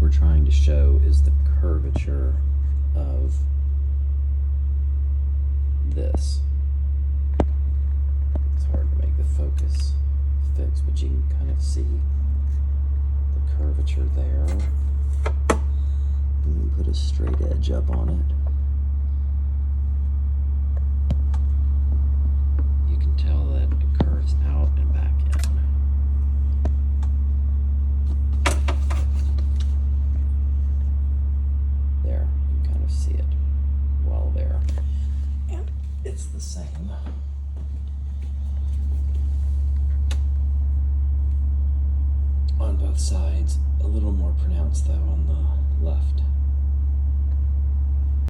we're trying to show is the curvature of this. It's hard to make the focus fix, but you can kind of see the curvature there. And then put a straight edge up on it. You can tell that it curves out and back in. There, you can kind of see it well there. And it's the same on both sides. A little more pronounced though on the left.